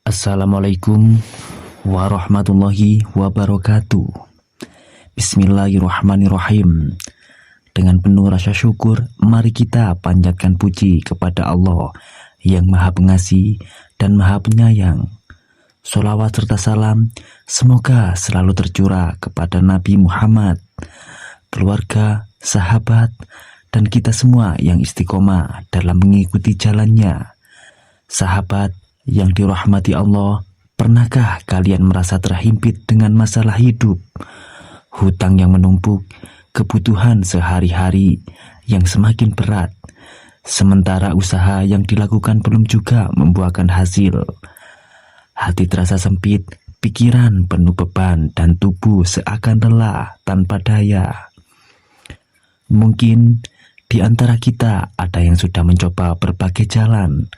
Assalamualaikum warahmatullahi wabarakatuh. Bismillahirrahmanirrahim. Dengan penuh rasa syukur, mari kita panjatkan puji kepada Allah yang Maha Pengasih dan Maha Penyayang. Sholawat serta salam semoga selalu tercurah kepada Nabi Muhammad, keluarga, sahabat, dan kita semua yang istiqomah dalam mengikuti jalannya. Sahabat yang dirahmati Allah, pernahkah kalian merasa terhimpit dengan masalah hidup, hutang yang menumpuk, kebutuhan sehari-hari yang semakin berat, sementara usaha yang dilakukan belum juga membuahkan hasil? Hati terasa sempit, pikiran penuh beban, dan tubuh seakan lelah tanpa daya. Mungkin di antara kita ada yang sudah mencoba berbagai jalan,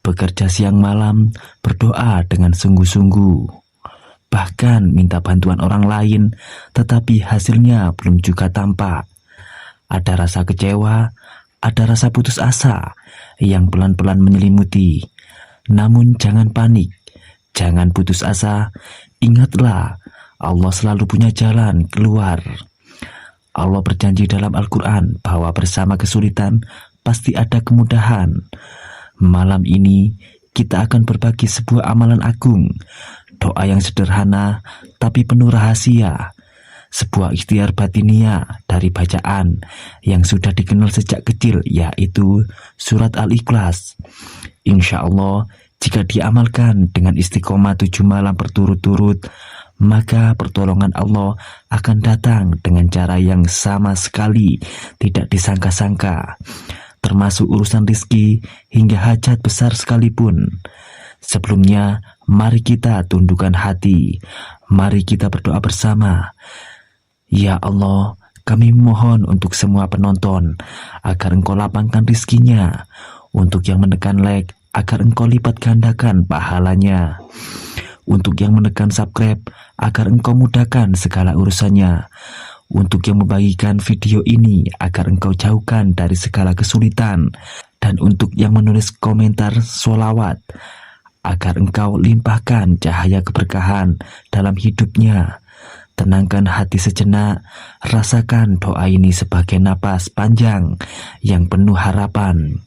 bekerja siang malam, berdoa dengan sungguh-sungguh, bahkan minta bantuan orang lain, tetapi hasilnya belum juga tampak. Ada rasa kecewa, ada rasa putus asa yang pelan-pelan menyelimuti. Namun jangan panik, jangan putus asa. Ingatlah, Allah selalu punya jalan keluar. Allah berjanji dalam Al-Quran bahwa bersama kesulitan pasti ada kemudahan. Malam ini kita akan berbagi sebuah amalan agung, doa yang sederhana tapi penuh rahasia, sebuah ikhtiar batinia dari bacaan yang sudah dikenal sejak kecil, yaitu surat Al-Ikhlas. Insya Allah, jika diamalkan dengan istiqomah 7 malam berturut-turut, maka pertolongan Allah akan datang dengan cara yang sama sekali tidak disangka-sangka, termasuk urusan rizki hingga hajat besar sekalipun. Sebelumnya, mari kita tundukkan hati, mari kita berdoa bersama. Ya Allah, kami mohon untuk semua penonton agar Engkau lapangkan rizkinya, untuk yang menekan like agar Engkau lipat gandakan pahalanya, untuk yang menekan subscribe agar Engkau mudahkan segala urusannya, untuk yang membagikan video ini agar Engkau jauhkan dari segala kesulitan, dan untuk yang menulis komentar sholawat agar Engkau limpahkan cahaya keberkahan dalam hidupnya. Tenangkan hati sejenak, rasakan doa ini sebagai napas panjang yang penuh harapan.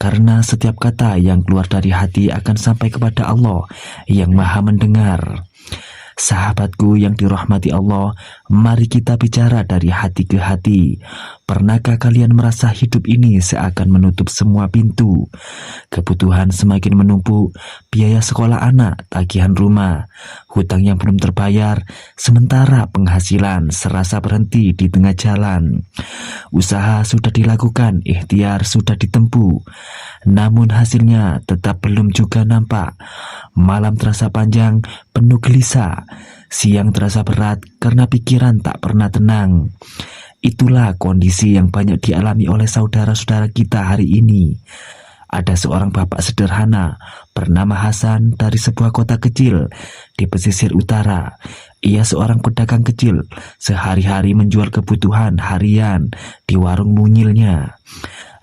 Karena setiap kata yang keluar dari hati akan sampai kepada Allah yang Maha Mendengar. Sahabatku yang dirahmati Allah, mari kita bicara dari hati ke hati. Pernahkah kalian merasa hidup ini seakan menutup semua pintu? Kebutuhan semakin menumpuk, biaya sekolah anak, tagihan rumah, hutang yang belum terbayar, sementara penghasilan serasa berhenti di tengah jalan. Usaha sudah dilakukan, ikhtiar sudah ditempuh, namun hasilnya tetap belum juga nampak. Malam terasa panjang, penuh gelisah. Siang terasa berat karena pikiran tak pernah tenang. Itulah kondisi yang banyak dialami oleh saudara-saudara kita hari ini. Ada seorang bapak sederhana bernama Hasan dari sebuah kota kecil di pesisir utara. Ia seorang pedagang kecil, sehari-hari menjual kebutuhan harian di warung mungilnya.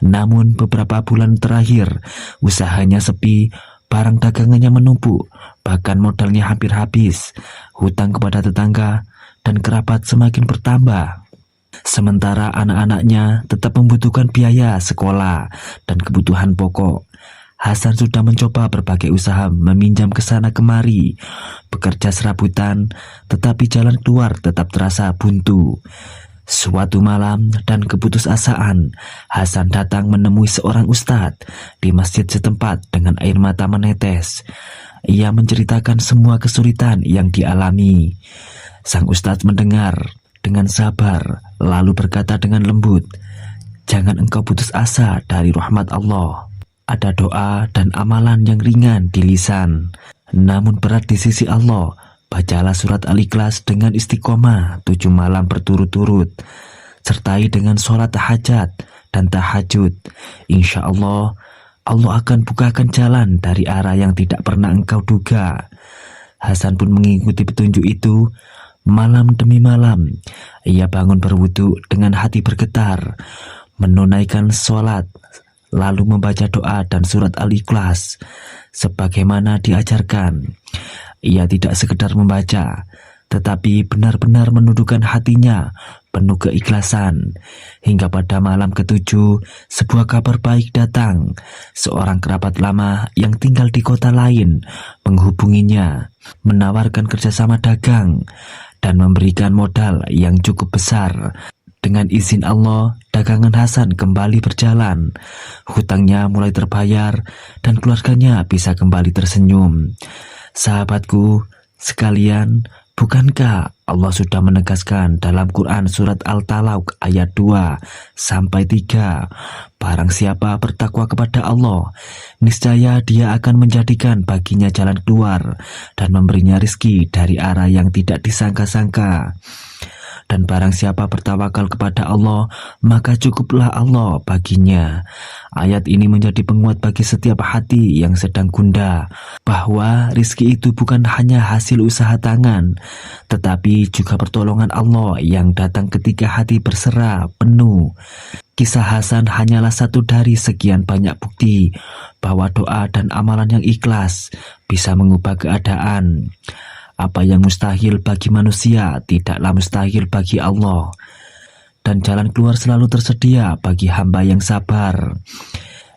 Namun beberapa bulan terakhir, usahanya sepi, barang dagangannya menumpuk, bahkan modalnya hampir habis. Hutang kepada tetangga dan kerabat semakin bertambah. Sementara anak-anaknya tetap membutuhkan biaya sekolah dan kebutuhan pokok. Hasan sudah mencoba berbagai usaha, meminjam ke sana kemari, bekerja serabutan, tetapi jalan keluar tetap terasa buntu. Suatu malam dan keputusasaan, Hasan datang menemui seorang ustadz di masjid setempat dengan air mata menetes. Ia menceritakan semua kesulitan yang dialami. Sang ustadz mendengar dengan sabar, lalu berkata dengan lembut, "Jangan engkau putus asa dari rahmat Allah. Ada doa dan amalan yang ringan di lisan, namun berat di sisi Allah. Bacalah surat Al-Ikhlas dengan istiqomah 7 malam berturut-turut, sertai dengan sholat hajat dan tahajud. Insya Allah, Allah akan bukakan jalan dari arah yang tidak pernah engkau duga." Hasan pun mengikuti petunjuk itu. Malam demi malam, ia bangun berwudu dengan hati bergetar, menunaikan sholat, lalu membaca doa dan surat Al-Ikhlas sebagaimana diajarkan. Ia tidak sekedar membaca, tetapi benar-benar menundukkan hatinya penuh keikhlasan. Hingga pada malam ketujuh, sebuah kabar baik datang. Seorang kerabat lama yang tinggal di kota lain menghubunginya, menawarkan kerjasama dagang dan memberikan modal yang cukup besar. Dengan izin Allah, dagangan Hasan kembali berjalan. Hutangnya mulai terbayar dan keluarganya bisa kembali tersenyum. Sahabatku sekalian, bukankah Allah sudah menegaskan dalam Quran surat Al-Talaq ayat 2-3, barang siapa bertakwa kepada Allah, niscaya Dia akan menjadikan baginya jalan keluar dan memberinya rizki dari arah yang tidak disangka-sangka. Dan barang siapa bertawakal kepada Allah, maka cukuplah Allah baginya. Ayat ini menjadi penguat bagi setiap hati yang sedang gundah, bahwa rizki itu bukan hanya hasil usaha tangan, tetapi juga pertolongan Allah yang datang ketika hati berserah penuh. Kisah Hasan hanyalah satu dari sekian banyak bukti bahwa doa dan amalan yang ikhlas bisa mengubah keadaan. Apa yang mustahil bagi manusia tidaklah mustahil bagi Allah. Dan jalan keluar selalu tersedia bagi hamba yang sabar,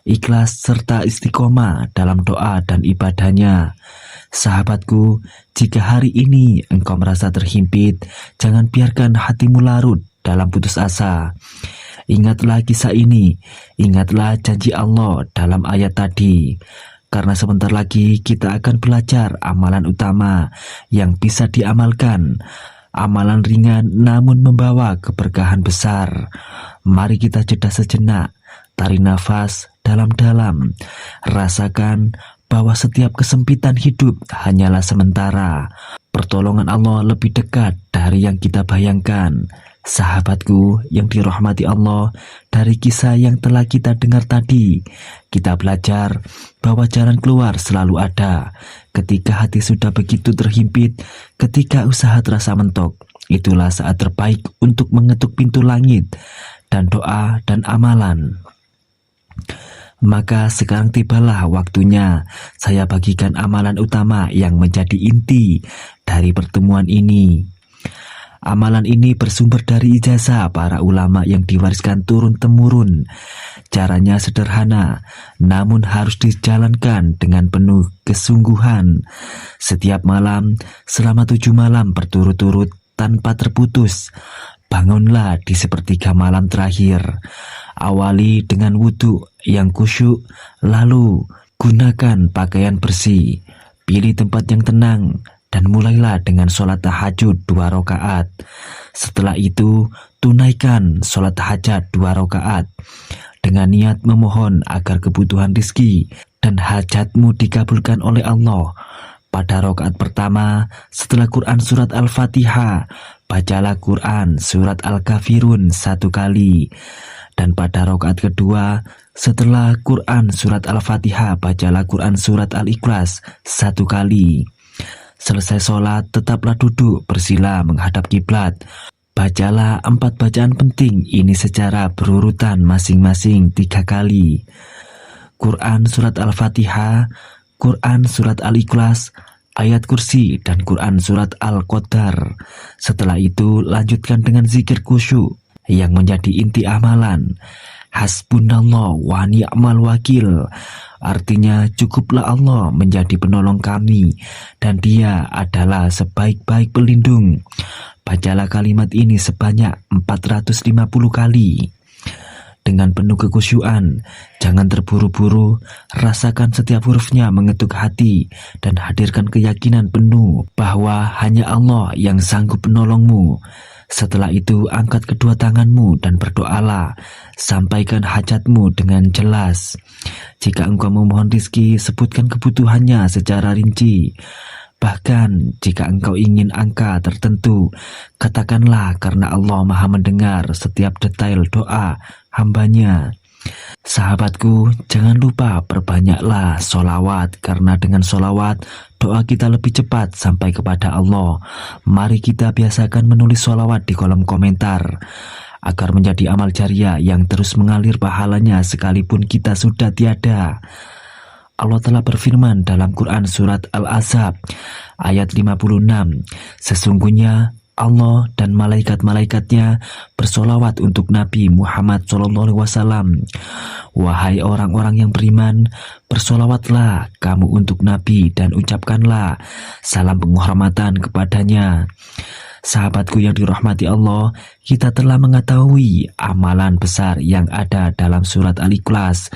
ikhlas serta istiqomah dalam doa dan ibadahnya. Sahabatku, jika hari ini engkau merasa terhimpit, jangan biarkan hatimu larut dalam putus asa. Ingatlah kisah ini, ingatlah janji Allah dalam ayat tadi. Karena sebentar lagi kita akan belajar amalan utama yang bisa diamalkan. Amalan ringan namun membawa keberkahan besar. Mari kita jeda sejenak, tarik nafas dalam-dalam. Rasakan bahwa setiap kesempitan hidup hanyalah sementara. Pertolongan Allah lebih dekat dari yang kita bayangkan. Sahabatku yang dirahmati Allah, dari kisah yang telah kita dengar tadi, kita belajar bahwa jalan keluar selalu ada. Ketika hati sudah begitu terhimpit, ketika usaha terasa mentok, itulah saat terbaik untuk mengetuk pintu langit dan doa dan amalan. Maka sekarang tibalah waktunya saya bagikan amalan utama yang menjadi inti dari pertemuan ini. Amalan ini bersumber dari ijazah para ulama yang diwariskan turun-temurun. Caranya sederhana, namun harus dijalankan dengan penuh kesungguhan. Setiap malam, selama 7 malam berturut-turut tanpa terputus, bangunlah di sepertiga malam terakhir. Awali dengan wudhu yang khusyuk, lalu gunakan pakaian bersih, pilih tempat yang tenang, dan mulailah dengan sholat tahajud 2 rakaat. Setelah itu, tunaikan sholat tahajud 2 rakaat dengan niat memohon agar kebutuhan rizki dan hajatmu dikabulkan oleh Allah. Pada rakaat pertama, setelah Quran surat Al-Fatihah, bacalah Quran surat Al-Kafirun 1 kali. Dan pada rakaat kedua, setelah Quran surat Al-Fatihah, bacalah Quran surat Al-Ikhlas 1 kali. Selesai sholat, tetaplah duduk bersila menghadap kiblat. Bacalah 4 bacaan penting ini secara berurutan masing-masing 3 kali. Quran surat Al-Fatihah, Quran surat Al-Ikhlas, ayat kursi, dan Quran surat Al-Qadar. Setelah itu lanjutkan dengan zikir khusyuk yang menjadi inti amalan. Hasbunallah wa ni'mal wakil. Artinya cukuplah Allah menjadi penolong kami dan Dia adalah sebaik-baik pelindung. Bacalah kalimat ini sebanyak 450 kali. Dengan penuh kekhusyuan, jangan terburu-buru, rasakan setiap hurufnya mengetuk hati dan hadirkan keyakinan penuh bahwa hanya Allah yang sanggup menolongmu. Setelah itu angkat kedua tanganmu dan berdoalah. Sampaikan hajatmu dengan jelas. Jika engkau memohon rizki, sebutkan kebutuhannya secara rinci. Bahkan jika engkau ingin angka tertentu, katakanlah, karena Allah Maha mendengar setiap detail doa hambanya. Sahabatku, jangan lupa perbanyaklah sholawat, karena dengan sholawat doa kita lebih cepat sampai kepada Allah. Mari kita biasakan menulis sholawat di kolom komentar. agar menjadi amal jariah yang terus mengalir pahalanya sekalipun kita sudah tiada. Allah telah berfirman dalam Quran surat Al-Ahzab ayat 56, sesungguhnya Allah dan malaikat-malaikatnya bersolawat untuk Nabi Muhammad SAW. Wahai orang-orang yang beriman, bersolawatlah kamu untuk Nabi dan ucapkanlah salam penghormatan kepadanya. Sahabatku yang dirahmati Allah, kita telah mengetahui amalan besar yang ada dalam surat Al-Ikhlas.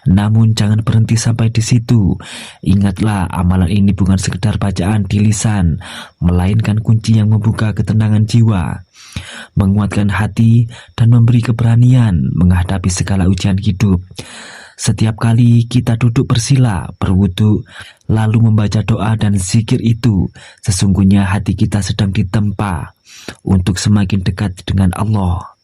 Namun jangan berhenti sampai di situ. Ingatlah, amalan ini bukan sekedar bacaan di lisan, melainkan kunci yang membuka ketenangan jiwa, menguatkan hati, dan memberi keberanian menghadapi segala ujian hidup. Setiap kali kita duduk bersila, berwudu, lalu membaca doa dan zikir itu, sesungguhnya hati kita sedang ditempa untuk semakin dekat dengan Allah.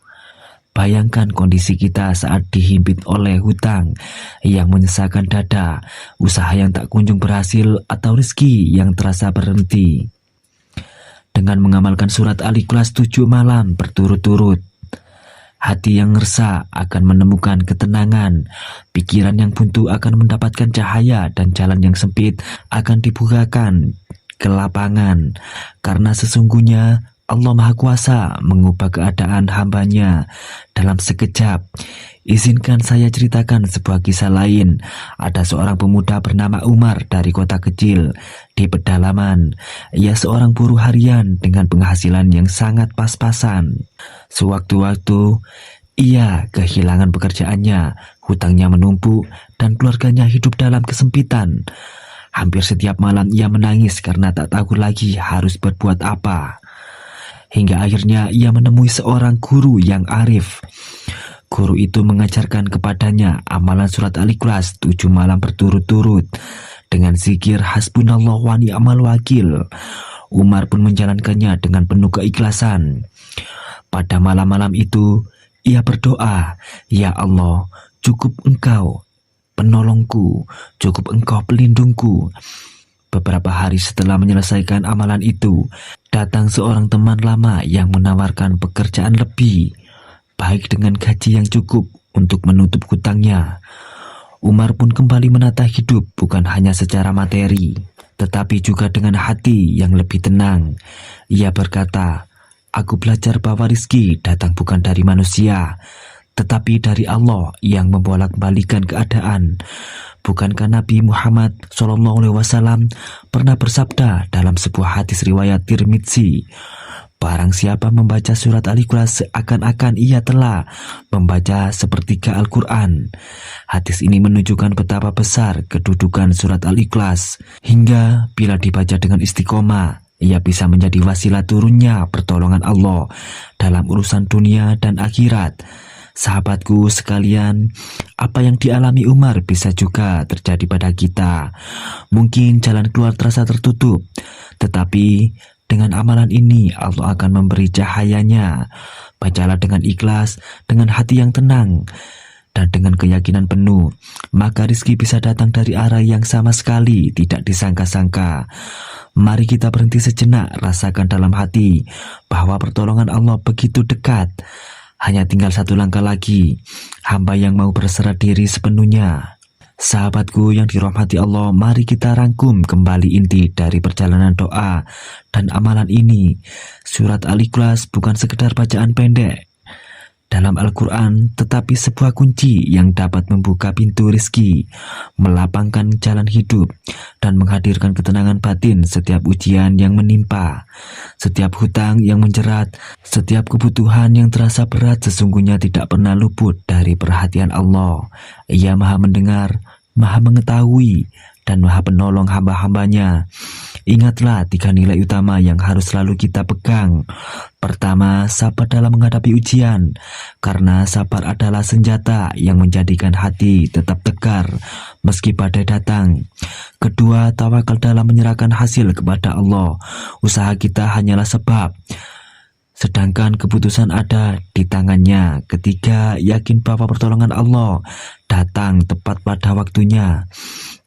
Bayangkan kondisi kita saat dihimpit oleh hutang yang menyesakan dada, usaha yang tak kunjung berhasil, atau rezeki yang terasa berhenti. Dengan mengamalkan surat Al-Ikhlas 7 malam berturut-turut, hati yang resah akan menemukan ketenangan, pikiran yang buntu akan mendapatkan cahaya, dan jalan yang sempit akan dibukakan kelapangan. Karena sesungguhnya Allah Maha Kuasa mengubah keadaan hambanya dalam sekejap. Izinkan saya ceritakan sebuah kisah lain. Ada seorang pemuda bernama Umar dari kota kecil di pedalaman. Ia seorang buruh harian dengan penghasilan yang sangat pas-pasan. Sewaktu-waktu ia kehilangan pekerjaannya, hutangnya menumpuk, dan keluarganya hidup dalam kesempitan. Hampir setiap malam ia menangis karena tak tahu lagi harus berbuat apa. Hingga akhirnya ia menemui seorang guru yang arif. Guru itu mengajarkan kepadanya amalan surat Al-Ikhlas 7 malam berturut-turut dengan zikir hasbunallah wa ni'mal wakil. Umar pun menjalankannya dengan penuh keikhlasan. Pada malam-malam itu ia berdoa, "Ya Allah, cukup Engkau penolongku, cukup Engkau pelindungku." Beberapa hari setelah menyelesaikan amalan itu, datang seorang teman lama yang menawarkan pekerjaan lebih baik dengan gaji yang cukup untuk menutup hutangnya. Umar pun kembali menata hidup bukan hanya secara materi, tetapi juga dengan hati yang lebih tenang. Ia berkata, "Aku belajar bahwa rizki datang bukan dari manusia, tetapi dari Allah yang membolak-balikan keadaan." Bukankah Nabi Muhammad SAW pernah bersabda dalam sebuah hadis riwayat Tirmidzi, "Barang siapa membaca surat Al-Ikhlas seakan-akan ia telah membaca sepertiga Al-Quran." Hadis ini menunjukkan betapa besar kedudukan surat Al-Ikhlas, hingga bila dibaca dengan istiqomah, ia bisa menjadi wasilah turunnya pertolongan Allah dalam urusan dunia dan akhirat. Sahabatku sekalian, apa yang dialami Umar bisa juga terjadi pada kita. Mungkin jalan keluar terasa tertutup, tetapi dengan amalan ini Allah akan memberi cahayanya. Bacalah dengan ikhlas, dengan hati yang tenang, dan dengan keyakinan penuh, maka rizki bisa datang dari arah yang sama sekali tidak disangka-sangka. Mari kita berhenti sejenak, rasakan dalam hati bahwa pertolongan Allah begitu dekat. Hanya tinggal satu langkah lagi, hamba yang mau berserah diri sepenuhnya. Sahabatku yang dirahmati Allah, mari kita rangkum kembali inti dari perjalanan doa dan amalan ini. Surat Al-Ikhlas bukan sekedar bacaan pendek dalam Al-Quran, tetapi sebuah kunci yang dapat membuka pintu rizki, melapangkan jalan hidup, dan menghadirkan ketenangan batin setiap ujian yang menimpa. Setiap hutang yang menjerat, setiap kebutuhan yang terasa berat sesungguhnya tidak pernah luput dari perhatian Allah. Ia Maha mendengar, Maha mengetahui, dan Maha penolong hamba-hambanya. Ingatlah 3 nilai utama yang harus selalu kita pegang. Pertama, sabar dalam menghadapi ujian, karena sabar adalah senjata yang menjadikan hati tetap tegar meski badai datang. Kedua, tawakal dalam menyerahkan hasil kepada Allah. Usaha kita hanyalah sebab, sedangkan keputusan ada di tangannya. Ketiga, yakin bahwa pertolongan Allah datang tepat pada waktunya,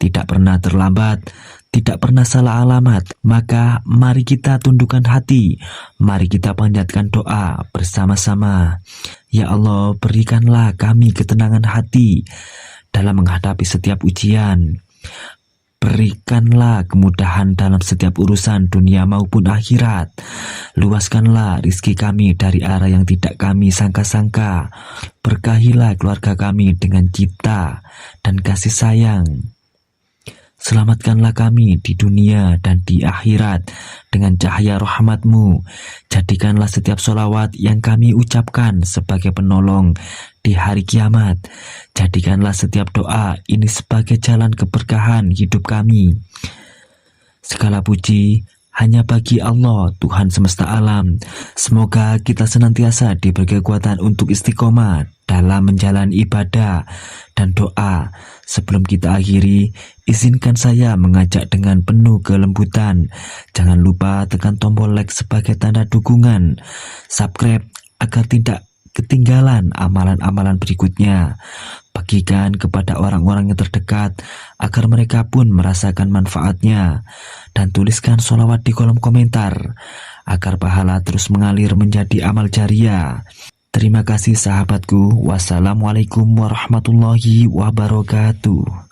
tidak pernah terlambat, tidak pernah salah alamat. Maka mari kita tundukkan hati, mari kita panjatkan doa bersama-sama. Ya Allah, berikanlah kami ketenangan hati dalam menghadapi setiap ujian. Berikanlah kemudahan dalam setiap urusan dunia maupun akhirat. Luaskanlah rizki kami dari arah yang tidak kami sangka-sangka. Berkahilah keluarga kami dengan cinta dan kasih sayang. Selamatkanlah kami di dunia dan di akhirat dengan cahaya rahmat-Mu. Jadikanlah setiap sholawat yang kami ucapkan sebagai penolong di hari kiamat. Jadikanlah setiap doa ini sebagai jalan keberkahan hidup kami. Segala puji hanya bagi Allah, Tuhan semesta alam. Semoga kita senantiasa diberi kekuatan untuk istiqomah dalam menjalani ibadah dan doa. Sebelum kita akhiri, izinkan saya mengajak dengan penuh kelembutan. Jangan lupa tekan tombol like sebagai tanda dukungan, subscribe agar tidak ketinggalan amalan-amalan berikutnya. Bagikan kepada orang-orang yang terdekat agar mereka pun merasakan manfaatnya. Dan tuliskan sholawat di kolom komentar agar pahala terus mengalir menjadi amal jariah. Terima kasih sahabatku. Wassalamualaikum warahmatullahi wabarakatuh.